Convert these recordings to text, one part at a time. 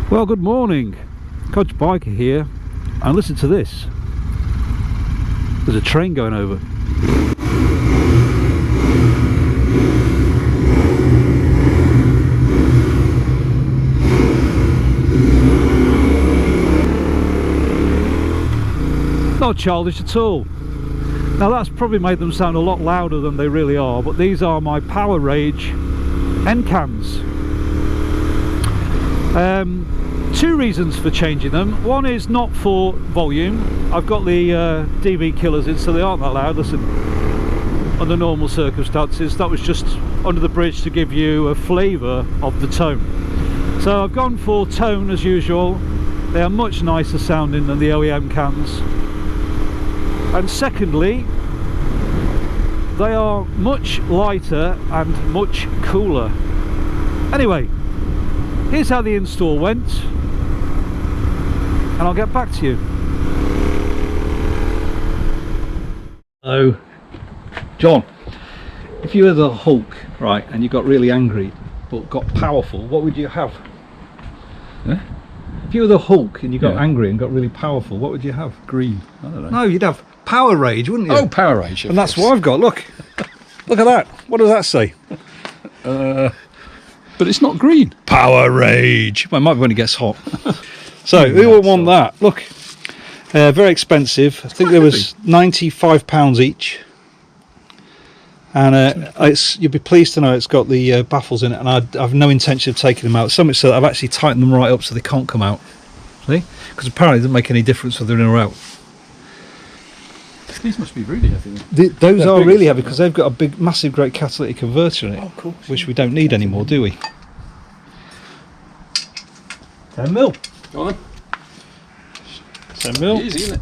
Well, good morning. Coach Biker here, and listen to this. There's a train going over. Not childish at all. Now that's probably made them sound a lot louder than they really are, but these are my PoweRage Endcans. Two reasons for changing them. One is not for volume. I've got the dB killers in, so they aren't that loud. Listen, under normal circumstances, that was just under the bridge to give you a flavour of the tone. So I've gone for tone as usual. They are much nicer sounding than the OEM cans. And secondly, they are much lighter and much cooler. Anyway, here's how the install went, and I'll get back to you. So, John, if you were the Hulk, right, and you got really angry but got powerful, what would you have? Yeah? If you were the Hulk and you got angry and got really powerful, what would you have? Green. I don't know. No, you'd have PoweRage, wouldn't you? Oh, PoweRage. And that's what I've got. Look, look at that. What does that say? But it's not green. PoweRage. Well, it might be when it gets hot. So who will want that? Look, very expensive. I think there was £95 each, and you'll be pleased to know it's got the baffles in it, and I have no intention of taking them out. So much so that I've actually tightened them right up so they can't come out. See? Because apparently it doesn't make any difference whether they're in or out. These must be really heavy. Those are really heavy because they've got a big, massive, great catalytic converter in it, cool. which we don't need anymore, do we? 10 mil. Go on then. 10 mil. Easy, isn't it?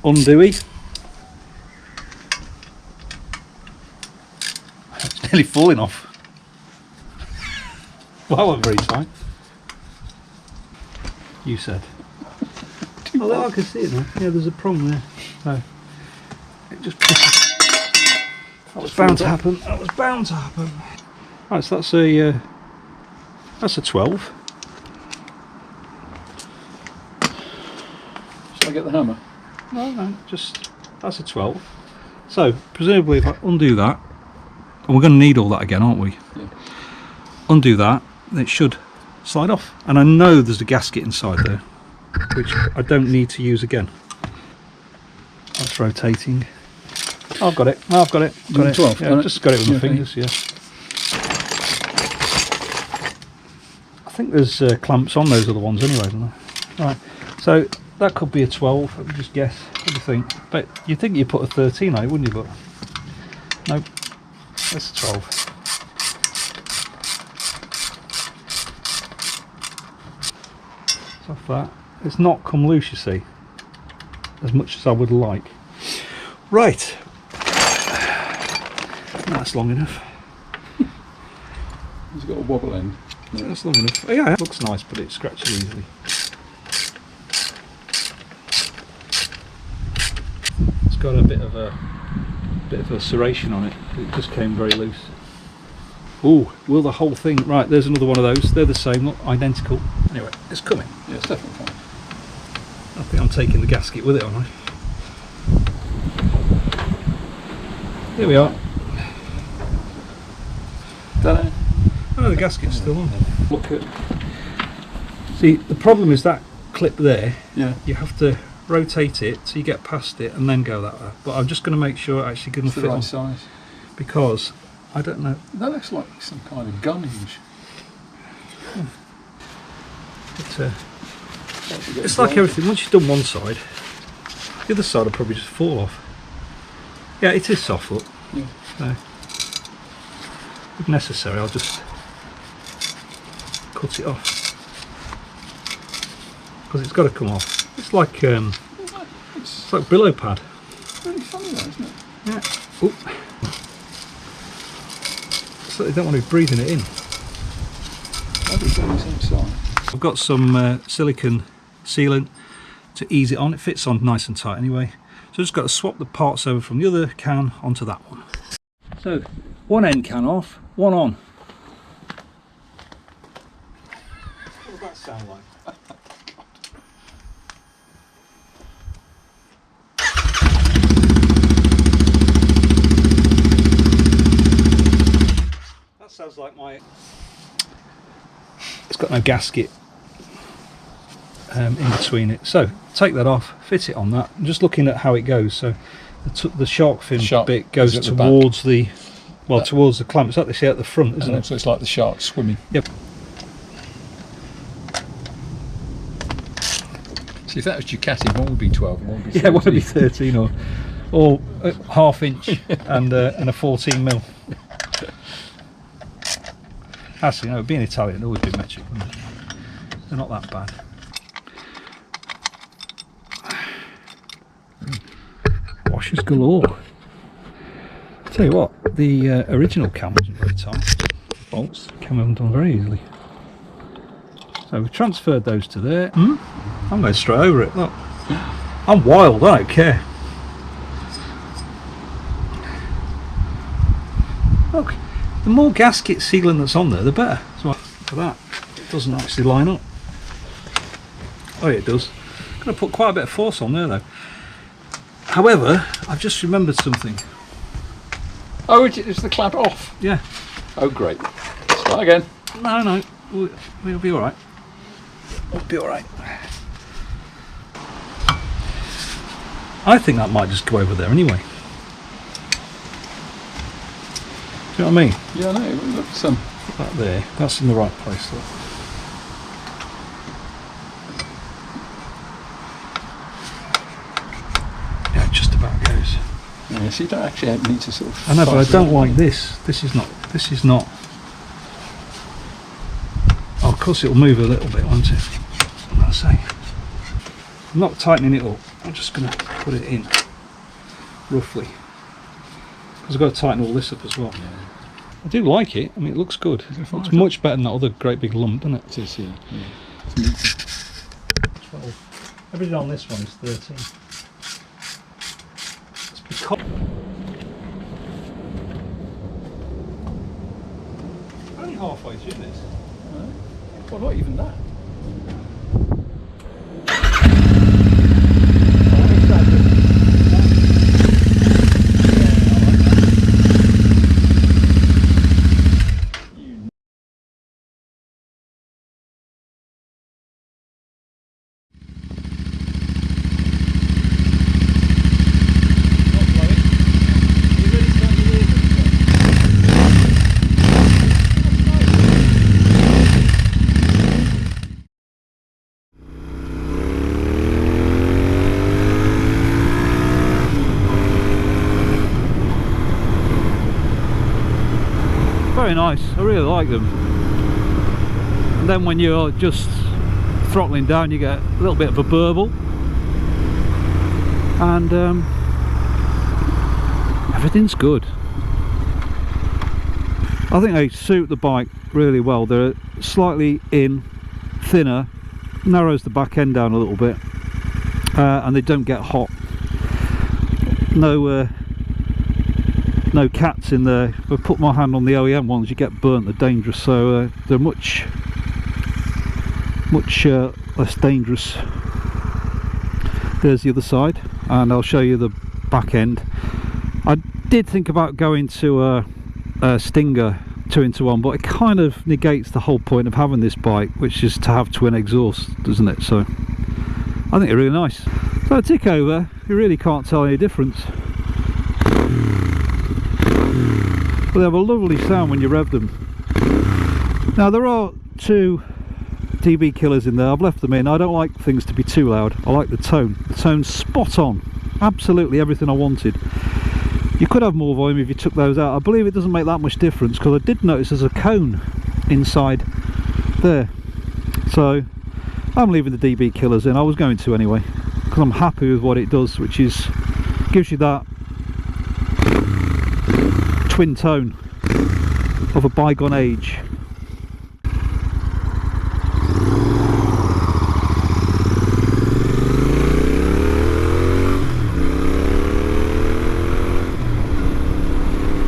Undoey. It's nearly falling off. Well, I wasn't very tight. You said. Oh, I can see it now. Yeah, there's a problem there. So it just pushes. That was bound to happen. That was bound to happen. Right, so that's a 12. Shall I get the hammer? No, just that's a 12. So presumably, if I undo that, and we're going to need all that again, aren't we? Yeah. Undo that, then it should slide off. And I know there's a gasket inside there, which I don't need to use again. That's rotating. I've got it. No, I've got it. Got it. 12. Yeah, I've just got it with my fingers. Yeah. I think there's clamps on those other ones anyway, isn't there? Right. So that could be a 12. Let me just guess. What do you think? But you'd think you'd put a 13 on it, wouldn't you? But nope. That's a 12. Off that. It's not come loose, you see, as much as I would like. Right, that's long enough. It's got a wobble end. Yeah, that's long enough. Oh, yeah, it looks nice, but it scratches easily. It's got a bit of a serration on it. It just came very loose. Ooh, will the whole thing... Right, there's another one of those. They're the same, look, identical. Anyway, it's coming. Yeah, it's definitely coming. I think I'm taking the gasket with it, aren't I? Here we are. Ta-da. Oh, the gasket's still on. Look at... See, the problem is that clip there. Yeah. You have to rotate it so you get past it and then go that way. But I'm just going to make sure it actually going to fit the right on. size. Because... I don't know. That looks like some kind of gun hinge. It's like everything. Once you've done one side, the other side will probably just fall off. Yeah, it is soft, look. Yeah. So, if necessary, I'll just cut it off because it's got to come off. It's like billow pad. Really funny, though, isn't it? Yeah. Oop. So they don't want to be breathing it in. I've got some silicone sealant to ease it on. It fits on nice and tight anyway. So just got to swap the parts over from the other can onto that one. So one end can off, one on. What does that sound like? That sounds like my... It's got no gasket in between it. So take that off, fit it on that. I'm just looking at how it goes. So the shark fin bit goes towards the towards the clamp. It's like they see at the front, isn't it? So it's like the shark swimming. Yep. See, if that was Ducati, one would be 12 and one would be 13. Yeah, one would be 13 or half inch and a 14 mil. Actually, no, being Italian, it'd always be metric, wouldn't it? They're not that bad. Washers galore. Tell you what, the original cam wasn't very tight. Bolts came undone very easily. So we've transferred those to there. I'm going straight over it. Look, I'm wild. I don't care. Look, the more gasket sealing that's on there, the better. So for that, it doesn't actually line up. Oh, yeah, it does. I'm going to put quite a bit of force on there, though. However, I've just remembered something. Oh, is the clamp off? Yeah. Oh, great. Start again. No, we'll be all right. We'll be all right. I think that might just go over there anyway. Do you know what I mean? Yeah, I know. Look, put that there. That's in the right place. Look. Yeah, it just about goes. Yeah, so you don't actually need to sort of... I know, but I don't like this. This is not. Oh, of course it'll move a little bit, won't it? What I say? I'm not tightening it up. I'm just going to put it in roughly because I've got to tighten all this up as well. Yeah. I do like it. I mean, it looks good. It looks much better than that other great big lump, doesn't it? It is, yeah. Everything on this one is 13. It's because only halfway through this. Well, not even that. very nice. I really like them. And then when you're just throttling down, you get a little bit of a burble, and everything's good. I think they suit the bike really well. They're slightly thinner, narrows the back end down a little bit, and they don't get hot. No cats in there. If I put my hand on the OEM ones, you get burnt. They're dangerous. So they're much less dangerous. There's the other side, and I'll show you the back end. I did think about going to a Stinger 2-in-1, but it kind of negates the whole point of having this bike, which is to have twin exhaust, doesn't it? So I think they're really nice. So a tick over, you really can't tell any difference. But they have a lovely sound when you rev them. Now there are 2 dB killers in there. I've left them in. I don't like things to be too loud. I like the tone. The tone's spot on. Absolutely everything I wanted. You could have more volume if you took those out. I believe it doesn't make that much difference, because I did notice there's a cone inside there. So I'm leaving the dB killers in. I was going to anyway, because I'm happy with what it does, which is gives you that twin tone of a bygone age.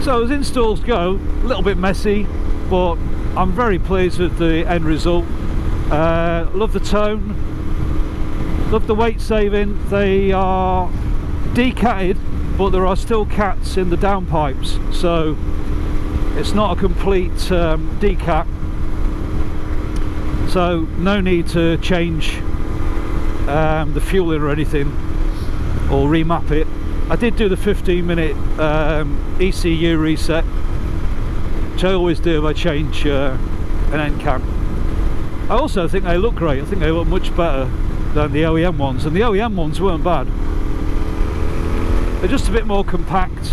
So as installs go, a little bit messy, but I'm very pleased with the end result. Love the tone, love the weight saving. They are decatted, but there are still cats in the downpipes, so it's not a complete decat, so no need to change the fueling or anything, or remap it. I did do the 15-minute ECU reset, which I always do if I change an endcan. I also think they look great. I think they look much better than the OEM ones, and the OEM ones weren't bad. They're just a bit more compact,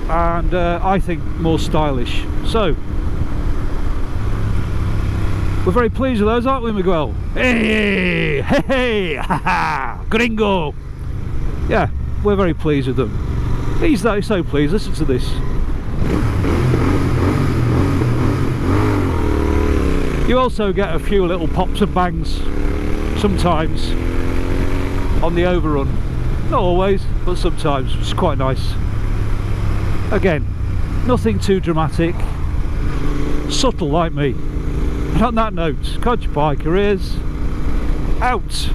and I think more stylish. So we're very pleased with those, aren't we, Miguel? Hey, hey, hey, ha ha, gringo. Yeah, we're very pleased with them. He's so pleased. Listen to this. You also get a few little pops and bangs sometimes on the overrun. Not always, but sometimes. It's quite nice. Again, nothing too dramatic. Subtle like me. And on that note, Codge Biker is out.